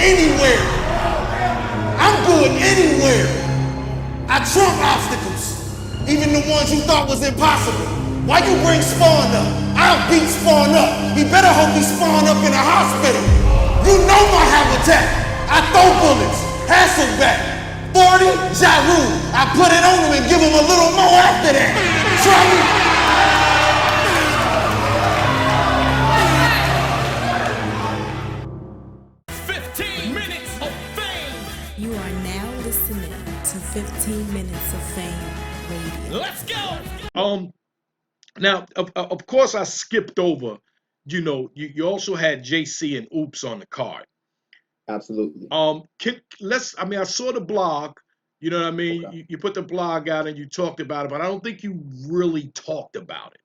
anywhere. I'm good anywhere. I trump obstacles, even the ones you thought was impossible. Why you bring Spawn up? I'll beat Spawn up. He better hope he spawn up in a hospital. You know my habitat. I throw bullets. Hasselback. 40, Jaru. I put it on him and give him a little more after that. Try me. You are now listening to 15 Minutes of Fame Radio. Let's go. Now, of course, I skipped over. You also had JC and Oops on the card. Absolutely. I saw the blog. You know what I mean? Okay. You put the blog out and you talked about it, but I don't think you really talked about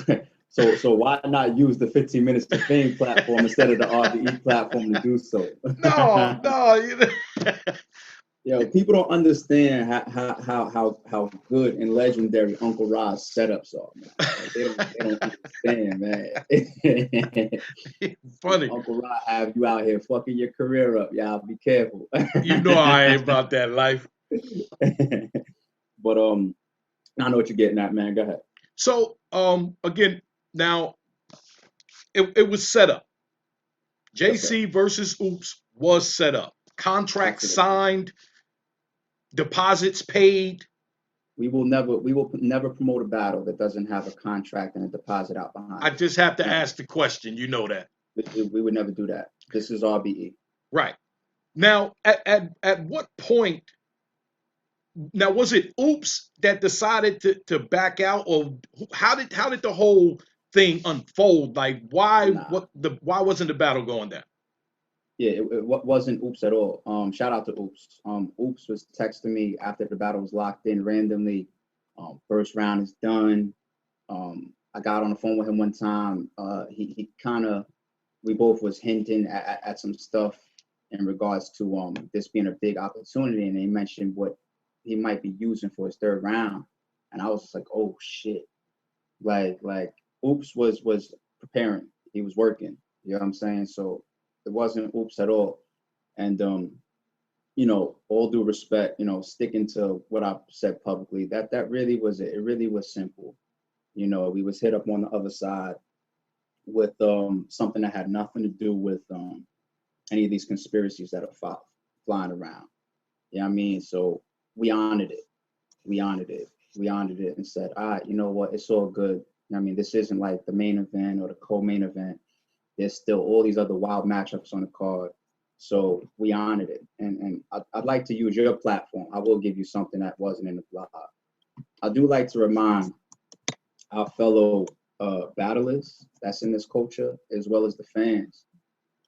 it. So why not use the 15 Minutes of Fame platform instead of the RBE platform to do so? No. Yo, people don't understand how good and legendary Uncle Rod's setups are, man. Like, they don't understand, man. Funny. Uncle Rod have you out here fucking your career up, y'all. Be careful. You know I ain't about that life. But I know what you're getting at, man. Go ahead. So again, now it was set up. JC versus Oops was set up. Contract signed. Deposits paid. We will never promote a battle that doesn't have a contract and a deposit out behind it. I just have to ask the question. You know that. We would never do that. This is RBE. Right. Now, at what point? Now, was it Oops that decided to back out, or how did the whole thing unfold? Like, why wasn't the battle going down? Yeah, it wasn't Oops at all. Shout out to Oops. Oops was texting me after the battle was locked in randomly. First round is done. I got on the phone with him one time. He kind of, we both was hinting at some stuff in regards to this being a big opportunity, and he mentioned what he might be using for his third round, and I was just like, oh shit, like Oops was preparing. He was working. You know what I'm saying? So it wasn't Oops at all. And, all due respect, sticking to what I said publicly, that really was it. It really was simple. We was hit up on the other side with something that had nothing to do with any of these conspiracies that are flying around. You know what I mean? So we honored it. We honored it and said, all right, you know what? It's all good. I mean, this isn't like the main event or the co-main event. There's still all these other wild matchups on the card. So we honored it. And I'd like to use your platform. I will give you something that wasn't in the blog. I do like to remind our fellow battlers that's in this culture, as well as the fans,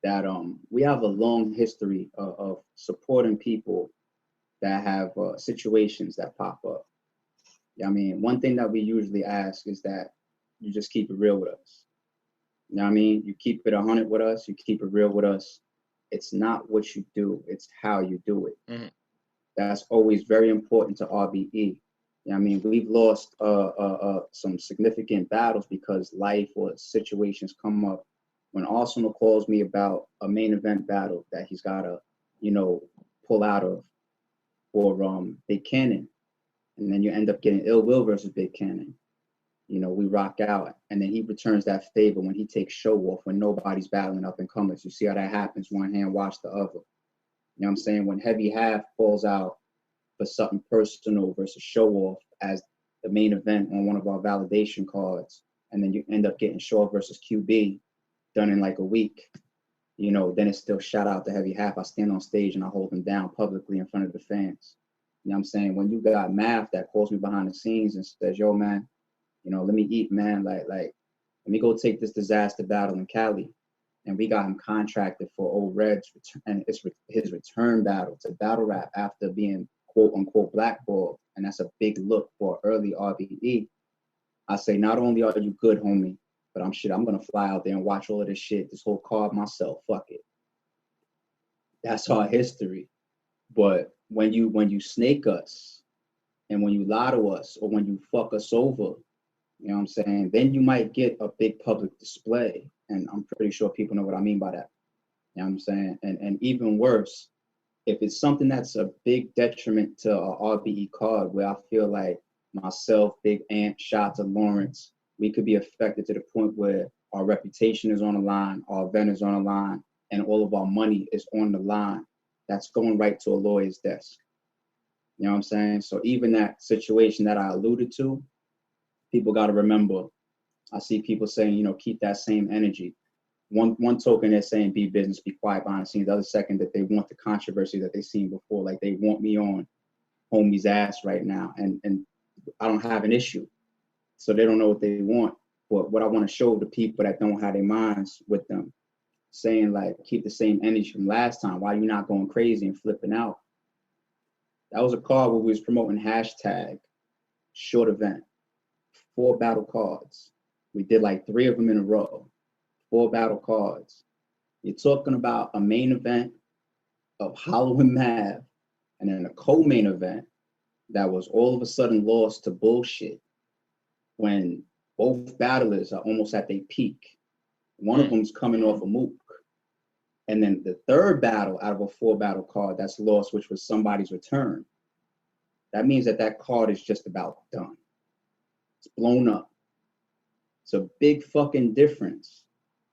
that we have a long history of supporting people that have situations that pop up. I mean, one thing that we usually ask is that you just keep it real with us. You know what I mean? You keep it 100 with us. You keep it real with us. It's not what you do. It's how you do it. Mm-hmm. That's always very important to RBE. You know what I mean? We've lost some significant battles because life or situations come up. When Arsenal calls me about a main event battle that he's got to, pull out of for Big Cannon, and then you end up getting Ill Will versus Big Cannon. We rock out, and then he returns that favor when he takes show off when nobody's battling up and comers. You see how that happens. One hand wash the other. You know what I'm saying? When Heavy Half falls out for something personal versus show off as the main event on one of our validation cards, and then you end up getting Shaw versus QB done in like a week, then it's still shout out to Heavy Half. I stand on stage and I hold him down publicly in front of the fans. You know what I'm saying? When you got Math that calls me behind the scenes and says, yo, man, let me eat, man. Like, let me go take this disaster battle in Cali. And we got him contracted for Old Red's and his return battle to battle rap after being quote unquote blackballed. And that's a big look for early RBE. I say, not only are you good, homie, but I'm going to fly out there and watch all of this shit, this whole card myself. Fuck it. That's our history. But when you snake us and when you lie to us or when you fuck us over, you know what I'm saying? Then you might get a big public display. And I'm pretty sure people know what I mean by that. You know what I'm saying? And even worse, if it's something that's a big detriment to a RBE card, where I feel like myself, Big Ant, Shots, and Lawrence, we could be affected to the point where our reputation is on the line, our event is on the line, and all of our money is on the line. That's going right to a lawyer's desk. You know what I'm saying? So even that situation that I alluded to, people got to remember. I see people saying, you know, keep that same energy. One token they're saying be business, be quiet behind the scenes. The other second that they want the controversy that they've seen before, like they want me on homie's ass right now, and I don't have an issue, so they don't know what they want. But what I want to show the people that don't have their minds with them, saying like keep the same energy from last time. Why you not going crazy and flipping out? That was a card where we was promoting hashtag short event, 4 battle cards. We did like 3 of them in a row. 4 battle cards. You're talking about a main event of Hollow and Mav, and then a co-main event that was all of a sudden lost to bullshit when both battlers are almost at their peak. One of them's coming off a mook. And then the third battle out of a 4 battle card that's lost, which was somebody's return. That means that that card is just about done. It's blown up. It's a big fucking difference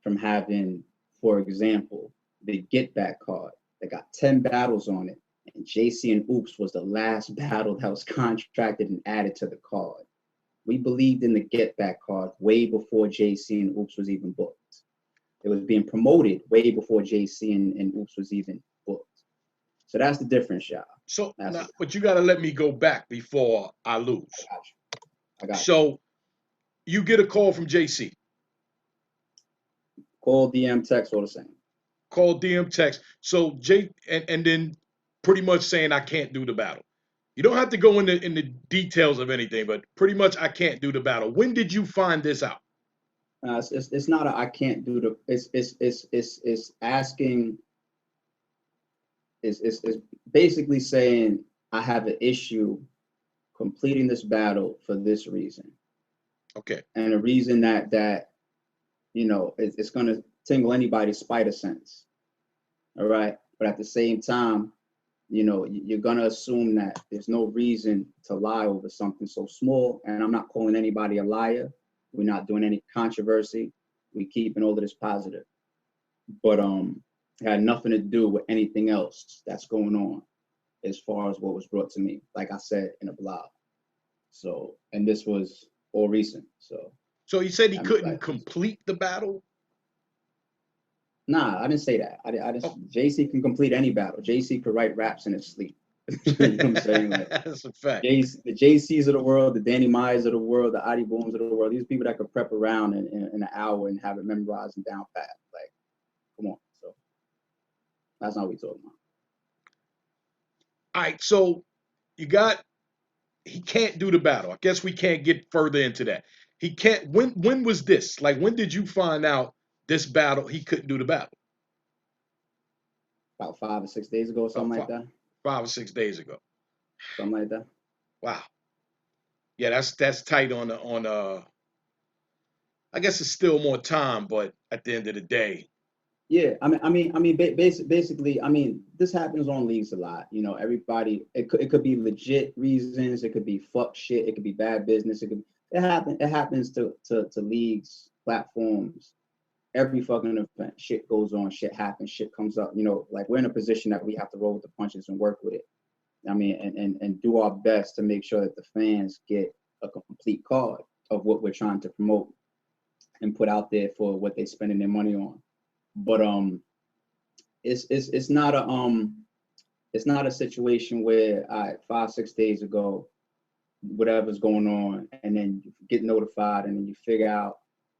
from having, for example, the Get Back card that got 10 battles on it, and JC and Oops was the last battle that was contracted and added to the card. We believed in the Get Back card way before JC and Oops was even booked. It was being promoted way before JC and Oops was even booked. So that's the difference, y'all. So, now, but you got to let me go back before I lose. I got you. So, you get a call from JC. Call, DM, text, all the same. Call, DM, text. So and then pretty much saying I can't do the battle. You don't have to go into the details of anything, but pretty much I can't do the battle. When did you find this out? It's not a I can't do the. It's asking. Is basically saying I have an issue completing this battle for this reason. Okay. And the reason that you know it's gonna tingle anybody's spider sense. All right, but at the same time, you know, you're gonna assume that there's no reason to lie over something so small. And I'm not calling anybody a liar. We're not doing any controversy. We keeping all of this positive. But it had nothing to do with anything else that's going on as far as what was brought to me, like I said in a blog. So, and this was all recent. So he said he couldn't complete the battle? Nah, I didn't say that. I didn't. Oh. JC can complete any battle. JC could write raps in his sleep. You know what I'm saying? Like, that's a fact. The JCs of the world, the Danny Myers of the world, the Adi Booms of the world, these people that could prep around in an hour and have it memorized and down pat. Like, come on. So that's not what we're talking about. All right, so he can't do the battle. I guess we can't get further into that. He can't. When was this? Like, when did you find out this battle he couldn't do the battle? About 5 or 6 days ago, or something like that. 5 or 6 days ago. Something like that. Wow. Yeah, that's tight on I guess it's still more time, but at the end of the day. Yeah, basically, this happens on leagues a lot. You know, everybody. It could be legit reasons. It could be fuck shit. It could be bad business. It happens to leagues, platforms. Every fucking event, shit goes on. Shit happens. Shit comes up. You know, like we're in a position that we have to roll with the punches and work with it. I mean, and do our best to make sure that the fans get a complete card of what we're trying to promote and put out there for what they're spending their money on. But it's not a situation where 5-6 days ago, whatever's going on, and then you get notified and then you figure out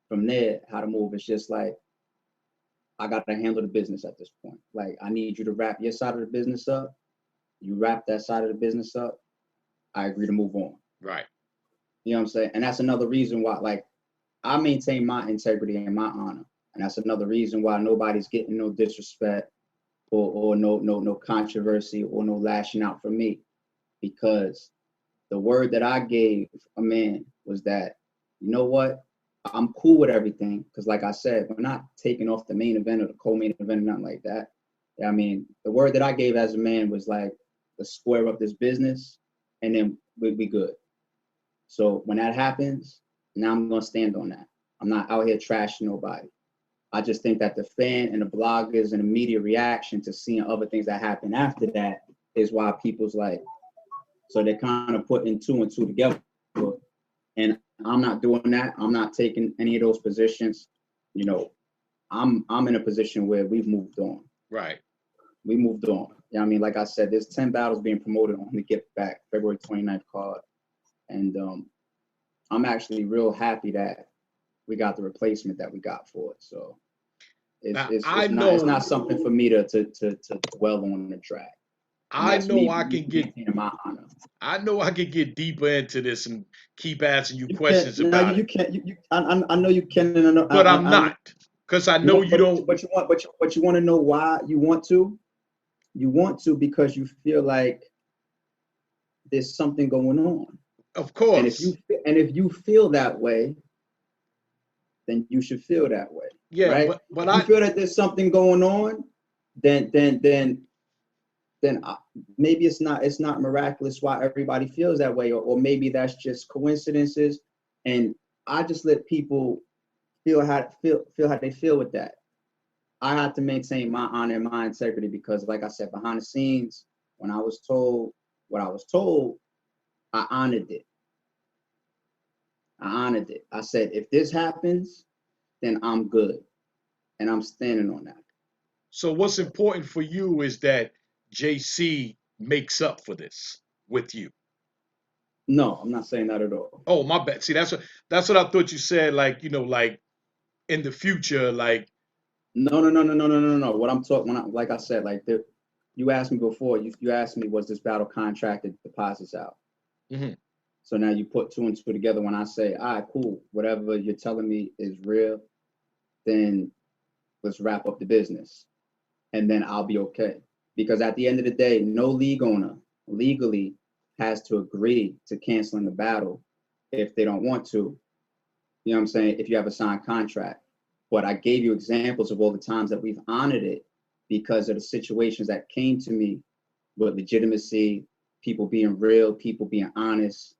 from there how to move. It's just like, I got to handle the business at this point. Like, I need you to wrap your side of the business up. You wrap that side of the business up, I agree to move on. Right. You know what I'm saying? And that's another reason why, like, I maintain my integrity and my honor. And that's another reason why nobody's getting no disrespect or no controversy or no lashing out from me. Because the word that I gave a man was that, you know what? I'm cool with everything because, like I said, we're not taking off the main event or the co-main event or nothing like that. I mean, the word that I gave as a man was like, let's square up this business, and then we good. So when that happens, now I'm gonna stand on that. I'm not out here trashing nobody. I just think that the fan and the bloggers and the media reaction to seeing other things that happen after that is why people's like, so they're kind of putting two and two together. And I'm not doing that. I'm not taking any of those positions. You know, I'm in a position where we've moved on. Right. We moved on. Yeah, I mean, like I said, there's 10 battles being promoted on the Get Back February 29th card. And I'm actually real happy that we got the replacement that we got for it. So it's not something for me to dwell on the track. I know I can get my honor. I know I can get deeper into this and keep asking you questions about it. I know you can, but I'm not, because I know you don't. But you want to know why you want to? You want to because you feel like there's something going on. Of course. And if you feel that way, then you should feel that way. Yeah, right? but if you feel that there's something going on, then maybe it's not miraculous why everybody feels that way, or maybe that's just coincidences. And I just let people feel how they feel with that. I had to maintain my honor and my integrity because, like I said, behind the scenes, when I was told what I was told, I honored it. I said, if this happens, then I'm good. And I'm standing on that. So what's important for you is that JC makes up for this with you. No, I'm not saying that at all. Oh, my bad. See, that's what I thought you said, like, like in the future, like. No. What I'm talking, like I said, like you asked me before, you asked me, was this battle contracted deposits out? Mm-hmm. So now you put two and two together when I say, all right, cool, whatever you're telling me is real, then let's wrap up the business. And then I'll be okay. Because at the end of the day, no league owner legally has to agree to canceling the battle if they don't want to. You know what I'm saying? If you have a signed contract. But I gave you examples of all the times that we've honored it because of the situations that came to me with legitimacy, people being real, people being honest.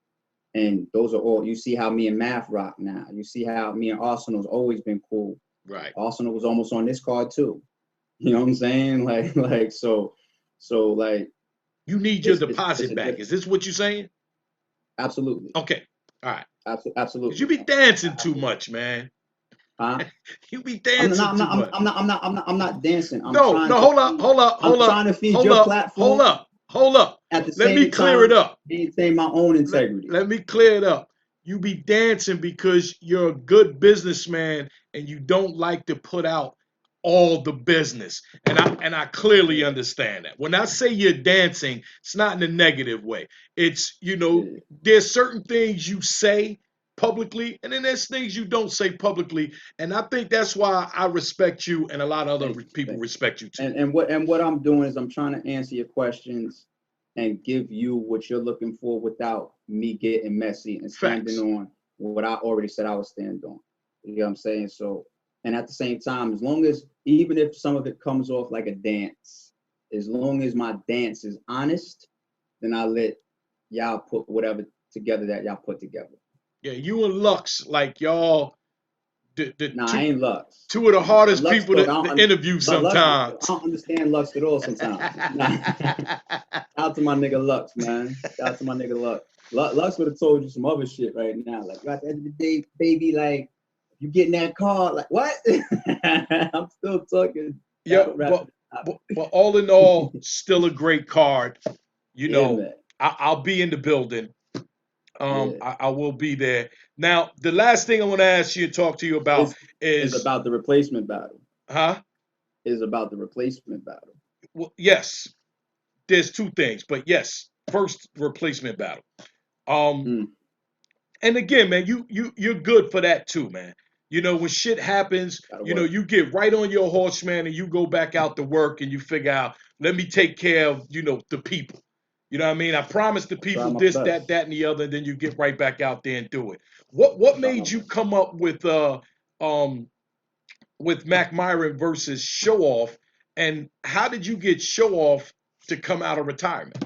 And those are all, you see how me and Math rock now. You see how me and Arsenal's always been cool. Right. Arsenal was almost on this card too. You know what I'm saying? Like, so like. You need your deposit back. Is this what you're saying? Absolutely. Okay. All right. Absolutely. You be dancing too much, man. Huh? You be dancing too much. I'm not dancing. Hold up. I'm trying to feed your platform. Hold up. At the Let same me clear time, it up. maintain my own integrity. Let me clear it up. You be dancing because you're a good businessman and you don't like to put out all the business. And I clearly understand that. When I say you're dancing, it's not in a negative way. It's, there's certain things you say publicly, and then there's things you don't say publicly. And I think that's why I respect you, and a lot of other people respect you too. And what I'm doing is I'm trying to answer your questions and give you what you're looking for without me getting messy and standing on what I already said I would stand on. You know what I'm saying? So, and at the same time, as long as, even if some of it comes off like a dance, as long as my dance is honest, then I let y'all put whatever together that y'all put together. Yeah, you and Lux, like y'all, I ain't Lux. Two of the hardest people to interview sometimes. I don't understand Lux at all sometimes. Out to my nigga Lux, man. Out to my nigga Lux. Lux would have told you some other shit right now. Like, at the end of the day, baby, like, you get in that car, like, what? I'm still talking. Yeah, but all in all, still a great card. I'll be in the building. I will be there. Now, the last thing I want to ask you and talk to you about is about the replacement battle. Huh? Is about the replacement battle. Well, yes. There's two things, but yes, first replacement battle. And again, man, you're good for that too, man. When shit happens, you get right on your horse, man, and you go back out to work and you figure out, let me take care of, the people. You know what I mean? I promised the Try people my this, best. that, and the other, and then you get right back out there and do it. What Try my made you best. come up um with Mac Myron versus Show Off, and how did you get Show Off to come out of retirement?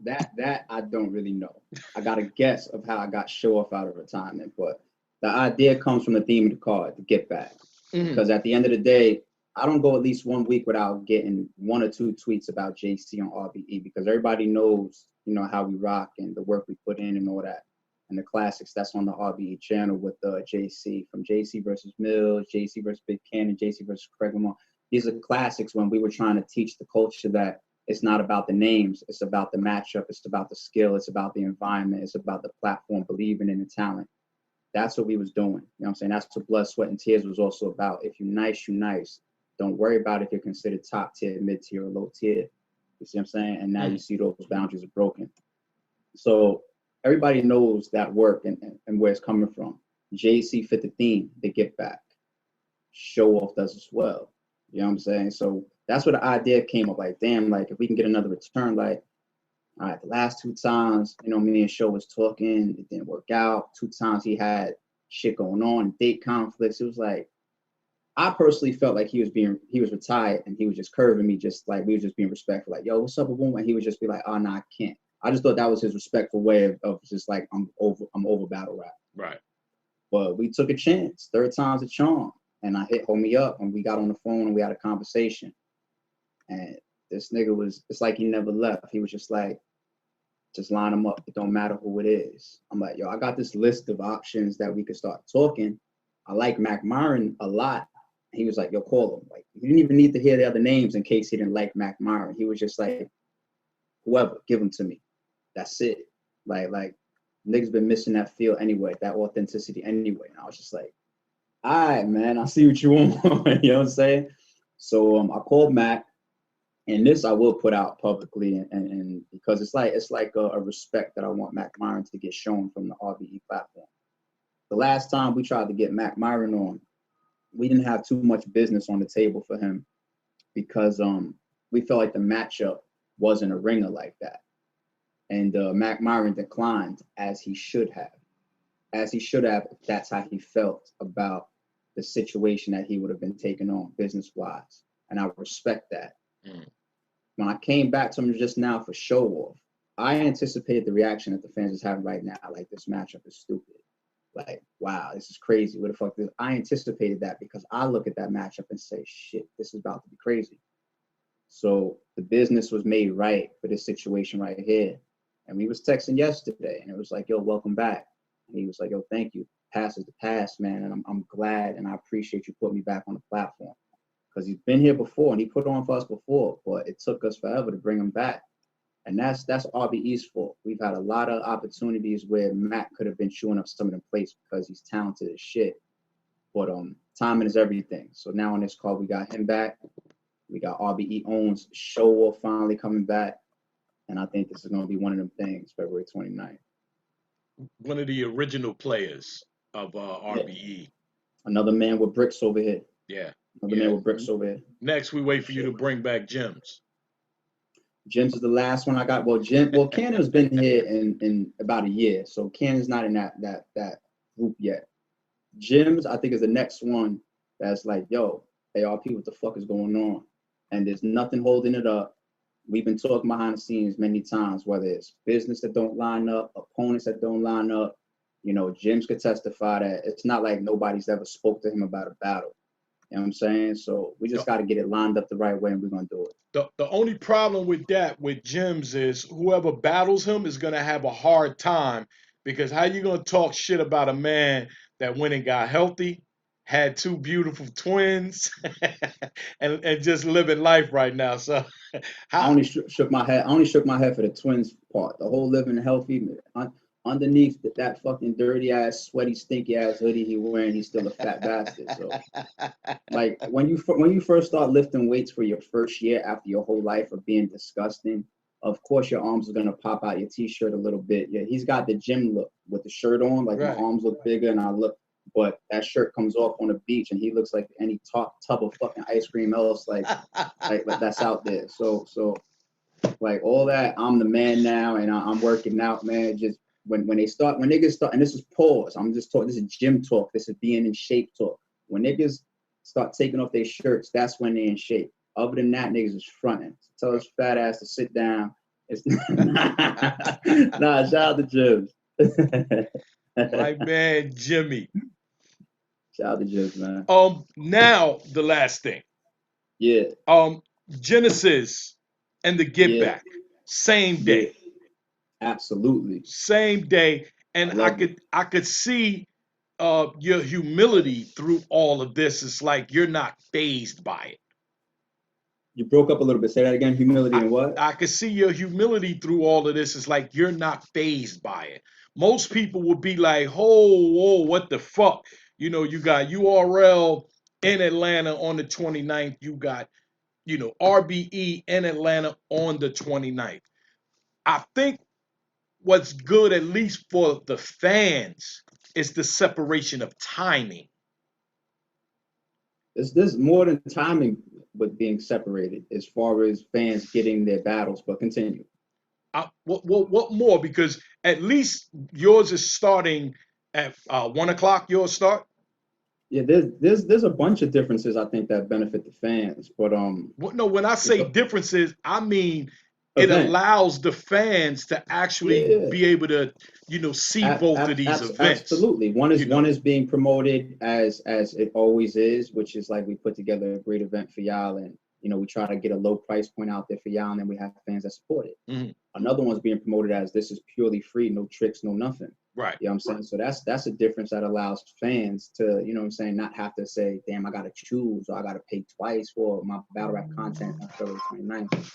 That I don't really know. I got a guess of how I got Show Off out of retirement, but the idea comes from the theme of the card, the get back. Mhm. Because at the end of the day, I don't go at least 1 week without getting 1 or 2 tweets about JC on RBE, because everybody knows, how we rock and the work we put in and all that. And the classics that's on the RBE channel with JC, from JC versus Mills, JC versus Big Cannon, JC versus Craig Lamar. These are classics when we were trying to teach the culture that it's not about the names, it's about the matchup, it's about the skill, it's about the environment, it's about the platform, believing in the talent. That's what we was doing. You know what I'm saying? That's what Blood, Sweat, and Tears was also about. If you nice, you nice. Don't worry about if you're considered top tier, mid tier, or low tier. You see what I'm saying? And now you see those boundaries are broken. So everybody knows that work and where it's coming from. JC fit the theme, the get back. Show Off does as well. You know what I'm saying? So that's where the idea came up. Like, damn, like if we can get another return, like, all right, the last 2 times, me and Show was talking, it didn't work out. 2 times he had shit going on, date conflicts. It was like, I personally felt like he was retired and he was just curving me, just like we were just being respectful. Like, yo, what's up, boom? And he would just be like, oh, no, I can't. I just thought that was his respectful way of just like, I'm over battle rap. Right. But we took a chance. 3rd time's a charm. And I hit homie up and we got on the phone and we had a conversation. And this nigga it's like he never left. He was just like, just line them up. It don't matter who it is. I'm like, yo, I got this list of options that we could start talking. I like Mac Myron a lot. He was like, yo, call him. Like, you didn't even need to hear the other names in case he didn't like Mac Myron. He was just like, whoever, give him to me. That's it. Like niggas been missing that feel anyway, that authenticity anyway. And I was just like, all right, man, I see what you want. You know what I'm saying? So I called Mac, and this I will put out publicly, and because it's like a respect that I want Mac Myron to get shown from the RBE platform. The last time we tried to get Mac Myron on, we didn't have too much business on the table for him because we felt like the matchup wasn't a ringer like that. And Mac Myron declined, as he should have. As he should have, if that's how he felt about the situation that he would have been taking on business-wise. And I respect that. When I came back to him just now for Show Off, I anticipated the reaction that the fans is having right now. Like, this matchup is stupid. Like, wow, this is crazy. What the fuck? I anticipated that because I look at that matchup and say, shit, this is about to be crazy. So the business was made right for this situation right here. And we was texting yesterday, and it was like, yo, welcome back. And he was like, yo, thank you. Past is the past, man. And I'm glad and I appreciate you putting me back on the platform. Because he's been here before and he put on for us before, but it took us forever to bring him back. And that's RBE's fault. We've had a lot of opportunities where Mac could have been chewing up some of them plates because he's talented as shit. But timing is everything. So now on this call, we got him back. We got RBE owns Show Off finally coming back. And I think this is going to be one of them things, February 29th. One of the original players of RBE. Yeah. Another man with bricks over here. Yeah. Another man with bricks over here. Next, we wait for you to bring back Gems. Gems is the last one I got. Well, Cannon's been here in about a year, so Cannon's not in that group yet. Gems, I think, is the next one that's like, yo, ARP, what the fuck is going on? And there's nothing holding it up. We've been talking behind the scenes many times, whether it's business that don't line up, opponents that don't line up. Gems could testify that it's not like nobody's ever spoke to him about a battle. You know what I'm saying? So we just got to get it lined up the right way, and we're going to do it. The only problem with that, with Gems, is whoever battles him is going to have a hard time, because how you going to talk shit about a man that went and got healthy, had 2 beautiful twins, and just living life right now? So I only shook my head. I only shook my head for the twins part. The whole living healthy. Underneath that fucking dirty ass, sweaty, stinky ass hoodie he wearing, he's still a fat bastard. So, like, when you first start lifting weights for your first year after your whole life of being disgusting, of course your arms are gonna pop out your t-shirt a little bit. Yeah, he's got the gym look with the shirt on. Like, right. My arms look bigger and I look, but that shirt comes off on the beach and he looks like any tub of fucking ice cream else like that's out there. So Like all that, I'm the man now, and I'm working out, man. Just when niggas start, and this is pause. I'm just talking. This is gym talk. This is being in shape talk. When niggas start taking off their shirts, that's when they're in shape. Other than that, niggas is fronting. Tell his fat ass to sit down. It's nah. Shout out to Jibs. My man Jimmy. Shout out to Jibs, man. Now the last thing. Yeah, Genesis and the Get yeah, Back, same yeah. day, Absolutely. same day, I and I love it. could I could see your humility through all of this. It's like you're not phased by it. You broke up a little bit. Say that again. Humility I and what? I could see your humility through all of this. It's like you're not phased by it. Most people would be like, "Oh, whoa, what the fuck?" You know, you got URL in Atlanta on the 29th. You got, RBE in Atlanta on the 29th. I think what's good, at least for the fans, is the separation of timing. There's more than timing with being separated as far as fans getting their battles, but continue. What more? Because at least yours is starting at 1 o'clock. Yours start. Yeah, there's a bunch of differences I think that benefit the fans, but No, when I say the differences, I mean it event. allows the fans to actually Yeah, be able to, see both of these events. absolutely. You One know, is being promoted as it always is, which is like we put together a great event for y'all, and we try to get a low price point out there for y'all, and then we have fans that support it. Mhm. Another one's being promoted as this is purely free, no tricks, no nothing. Right? You know what I'm saying? So that's a difference that allows fans to, what I'm saying, not have to say, damn, I gotta choose or I gotta pay twice for my battle rap content on February 29th.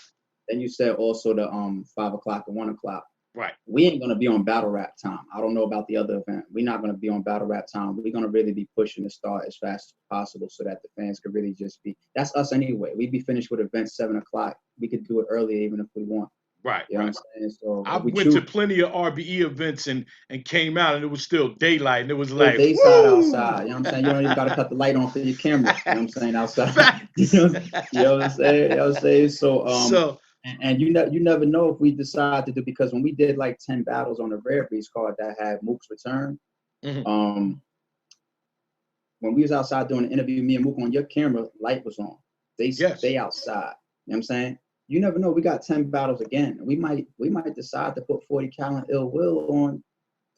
Then you said also the 5 o'clock and 1 o'clock. Right. We ain't gonna be on battle rap time. I don't know about the other event. We're not gonna be on battle rap time. We're gonna really be pushing to start as fast as possible so that the fans could really just be. That's us anyway. We'd be finished with events 7 o'clock. We could do it earlier even if we want. Right. You know Right. what I'm saying? So I if we went to choose plenty of RBE events and came out and it was still daylight and it was still like, dayside outside. woo! You know what I'm saying? You don't even gotta cut the light on for your camera. You know what I'm saying? Outside. Facts. You know what I'm saying? You know what I'm saying? So So and you never know if we decide to do, because when we did like 10 battles on the Rare Breeds card that had Mook's return, mhm. when we was outside doing the interview, me and Mook, on your camera, light was on. They Yes. stay outside. You know what I'm saying? You never know. We got 10 battles again. We might decide to put 40 Cal and Ill Will on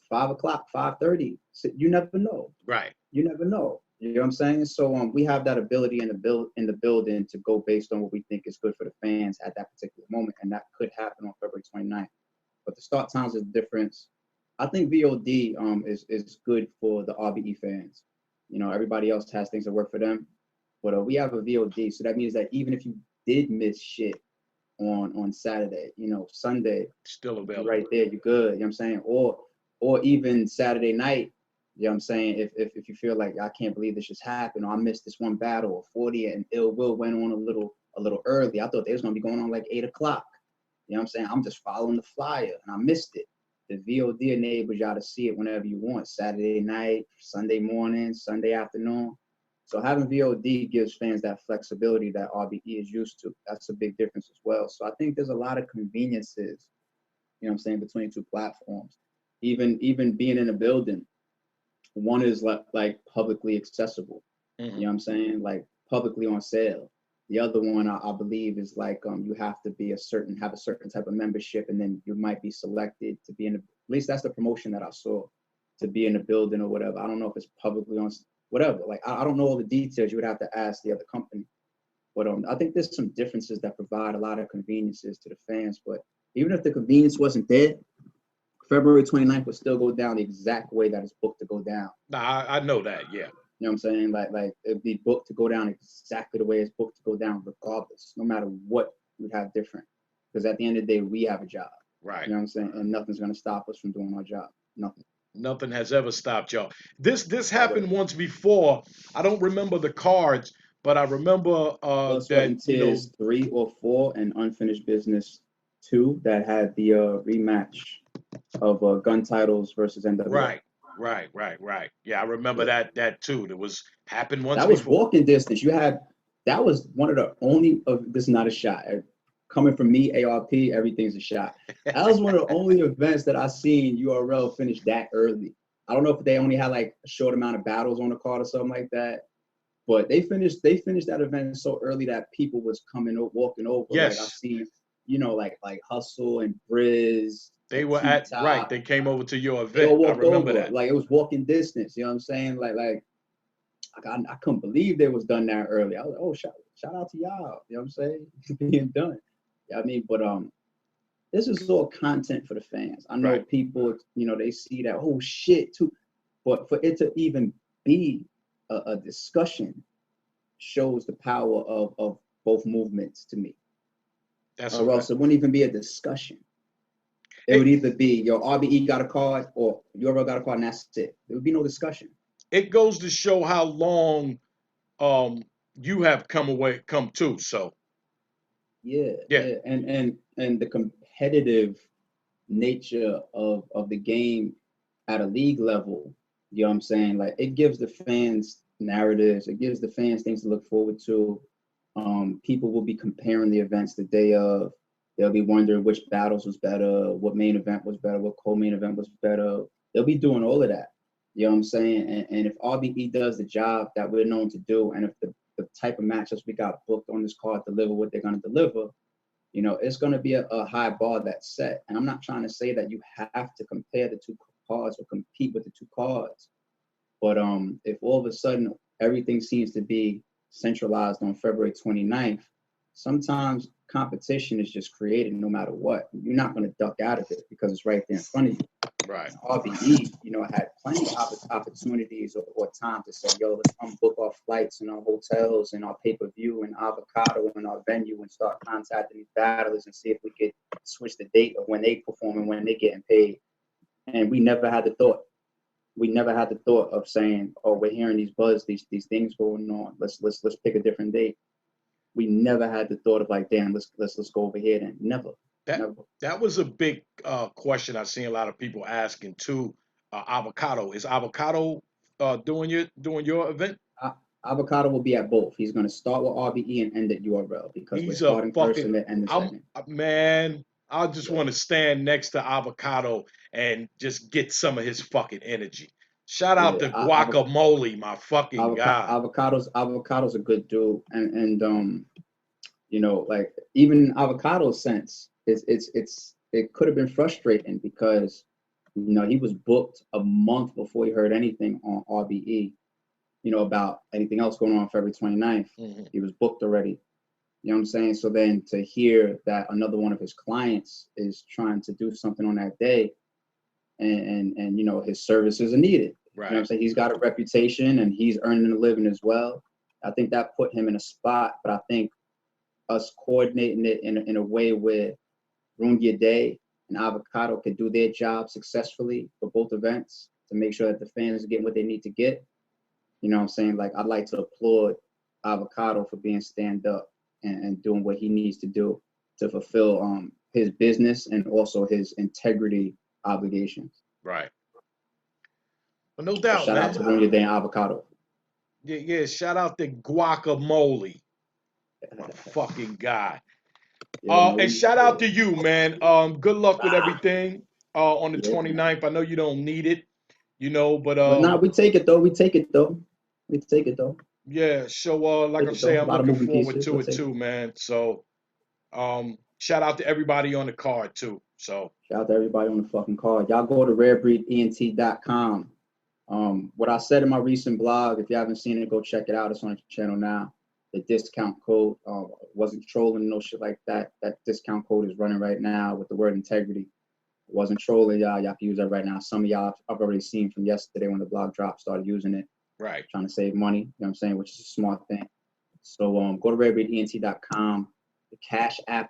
5 o'clock, 5:30. So you never know. Right. You never know. You know what I'm saying? So we have that ability in the building to go based on what we think is good for the fans at that particular moment, and that could happen on February 29th. But the start times is the difference. I think VOD is good for the RBE fans. Everybody else has things that work for them, but we have a VOD, so that means that even if you did miss shit on Saturday, Sunday, Still you're available. right there, you're good. You know what I'm saying? Or even Saturday night. You know what I'm saying? If you feel like I can't believe this just happened, or I missed this one battle, or 40 and Ill Will went on a little early. I thought they was gonna be going on like 8 o'clock. You know what I'm saying? I'm just following the flyer and I missed it. The VOD enables y'all to see it whenever you want. Saturday night, Sunday morning, Sunday afternoon. So having VOD gives fans that flexibility that RBE is used to. That's a big difference as well. So I think there's a lot of conveniences, you know what I'm saying, between two platforms. Even being in a building, one is like publicly accessible. You know what I'm saying? Like publicly on sale. The other one, I believe, is like you have to be have a certain type of membership, and then you might be selected to be in. At least that's the promotion that I saw, to be in a building or whatever. I don't know if it's publicly on whatever. Like I don't know all the details. You would have to ask the other company. But I think there's some differences that provide a lot of conveniences to the fans. But even if the convenience wasn't there, February 29th would still go down the exact way that it's booked to go down. Nah, I know that. Yeah. You know what I'm saying? Like it'd be booked to go down exactly the way it's booked to go down, regardless, no matter what we have different. Because at the end of the day, we have a job. Right. You know what I'm saying? And nothing's gonna stop us from doing our job. Nothing. Nothing has ever stopped y'all. This happened once before. I don't remember the cards, but I remember Blood, Sweat, that and Tears 3 or 4 and Unfinished Business 2 that had the rematch of gun titles versus NWA. Right. Yeah, I remember Yeah. that too. That was happened once That was before. walking distance. That was one of the only of this is not a shot. coming from me, ARP, everything's a shot. That was one of the only events that I seen URL finish that early. I don't know if they only had like a short amount of battles on the card or something like that, but they finished that event so early that people was walking over. Yes. Like I seen, you know, like Hustle and Briz. They were at right. They came over to your They all event. I walked remember over. that. Like it was walking distance. You know what I'm saying? I couldn't believe they was done that early. I was like, oh, shout out to y'all. You know what I'm saying? Being done. Yeah, I mean, but this is all content for the fans. I know Right. people, you know, they see that, oh shit, too. But for it to even be a discussion shows the power of both movements to me. That's Or else it wouldn't even be a discussion. It would either be your RBE got a card or URL got a card and that's it. There would be no discussion. It goes to show how long you have come to. So Yeah. yeah. And the competitive nature of the game at a league level, you know what I'm saying? Like it gives the fans narratives, it gives the fans things to look forward to. People will be comparing the events the day of. They'll be wondering which battles was better, what main event was better, what co-main event was better. They'll be doing all of that. You know what I'm saying? And if RBE does the job that we're known to do, and if the type of matchups we got booked on this card deliver what they're going to deliver, you know, it's going to be a high bar that's set. And I'm not trying to say that you have to compare the two cards or compete with the two cards. But if all of a sudden everything seems to be centralized on February 29th, sometimes competition is just created no matter what. You're not going to duck out of it because it's right there in front of you. Right. RBE, you know, had plenty of opportunities or time to say, yo, let's unbook our flights and our hotels and our pay-per-view and avocado and our venue and start contacting these battlers and see if we could switch the date of when they perform and when they getting paid. And we never had the thought. We never had the thought of saying, oh, we're hearing these buzz, these things going on. Let's pick a different date. We never had the thought of like, damn, let's go over here then. Never. That was a big question I've seen a lot of people asking too. Avocado, is Avocado doing your event? Avocado will be at both. He's going to start with RBE and end at URL because we're starting first and end the second. Man, I just want to stand next to Avocado and just get some of his fucking energy. Shout out to Guacamole, my fucking guy. Avocado's a good dude, and you know, like even Avocado's sense, it could have been frustrating because, you know, he was booked a month before he heard anything on RBE, you know, about anything else going on February 29th. Mm-hmm. He was booked already. You know what I'm saying? So then to hear that another one of his clients is trying to do something on that day and you know, his services are needed. Right. You know what I'm saying? He's got a reputation and he's earning a living as well. I think that put him in a spot, but I think us coordinating it in a way where Rungia Day and Avocado could do their job successfully for both events to make sure that the fans are getting what they need to get. You know what I'm saying? Like, I'd like to applaud Avocado for being stand up and doing what he needs to do to fulfill his business and also his integrity obligations. Right. Well, no doubt, shout out to Rungia Day and Avocado. Yeah, shout out to Guacamole. My fucking guy. And shout out to you, man. Good luck with everything on the 29th. I know you don't need it, you know, but nah, we take it though. Yeah, so like I say, I'm looking forward to it too, man. So shout out to everybody on the card too. So shout out to everybody on the fucking card. Y'all go to rarebreedent.com. What I said in my recent blog, if you haven't seen it, go check it out. It's on the channel now. The discount code wasn't trolling, no shit like that. That discount code is running right now with the word integrity. It wasn't trolling, y'all. Y'all can use that right now. Some of y'all I've already seen from yesterday when the blog dropped, started using it. Right. Trying to save money, you know what I'm saying, which is a smart thing. So go to rarebreedent.com. The Cash App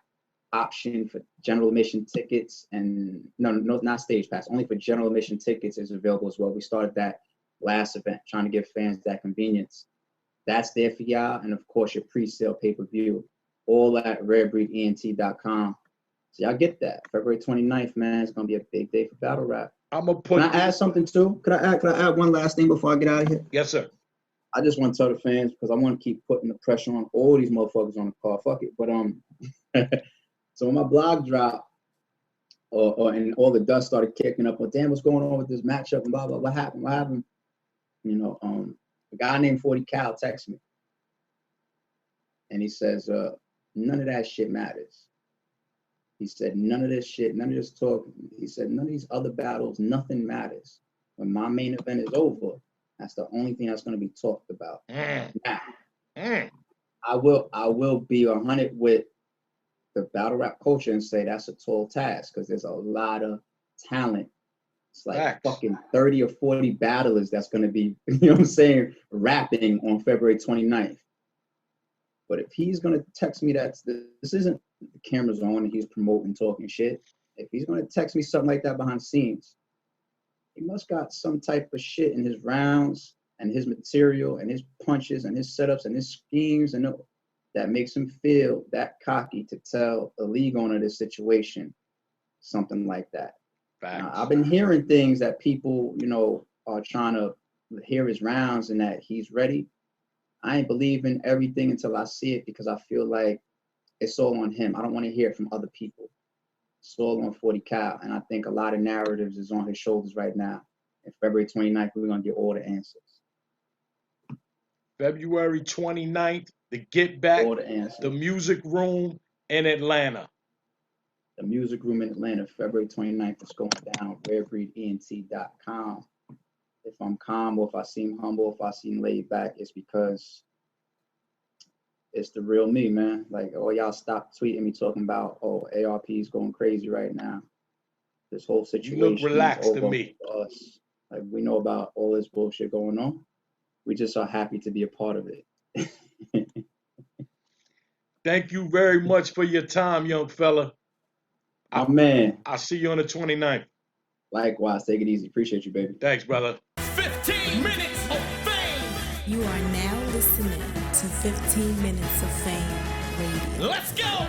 option for general admission tickets and no, not stage pass, only for general admission tickets is available as well. We started that last event, trying to give fans that convenience. That's there for y'all, and of course your pre-sale pay-per-view, all at rarebreedent.com. So y'all get that. February 29th, man, it's gonna be a big day for battle rap. Can I add something too? Could I add one last thing before I get out of here? Yes, sir. I just want to tell the fans because I want to keep putting the pressure on all these motherfuckers on the card. Fuck it, but So when my blog dropped, and all the dust started kicking up, well, damn, what's going on with this matchup and blah blah. What happened? What happened? You know, a guy named 40 Cal texts me, and he says, none of that shit matters. He said, none of this shit, none of this talk. He said, none of these other battles, nothing matters. When my main event is over, that's the only thing that's going to be talked about. Now, I will be 100 with the battle rap culture and say that's a tall task because there's a lot of talent. It's like Facts. fucking 30 or 40 battlers that's going to be, you know what I'm saying, rapping on February 29th. But if he's going to text me that this isn't the camera's on and he's promoting, talking shit, if he's going to text me something like that behind the scenes, he must got some type of shit in his rounds and his material and his punches and his setups and his schemes and that makes him feel that cocky to tell the league owner this situation, something like that. Now, I've been hearing things that people, you know, are trying to hear his rounds and that he's ready. I ain't believing everything until I see it because I feel like it's all on him. I don't want to hear it from other people. It's all on 40 Cal. And I think a lot of narratives is on his shoulders right now. And February 29th, we're going to get all the answers. February 29th, the Get Back, All the answers. the Music Room in Atlanta. The Music Room in Atlanta, February 29th. It's going down, rarebreedent.com. If I'm calm or if I seem humble, if I seem laid back, it's because it's the real me, man. Like, oh, y'all stop tweeting me talking about, oh, ARP is going crazy right now. This whole situation. You look relaxed to me. For us. Like, we know about all this bullshit going on. We just are happy to be a part of it. Thank you very much for your time, young fella. Oh, man. I'll see you on the 29th. Likewise. Take it easy. Appreciate you, baby. Thanks, brother. 15 minutes of fame. You are now listening to 15 Minutes of Fame Radio. Let's go.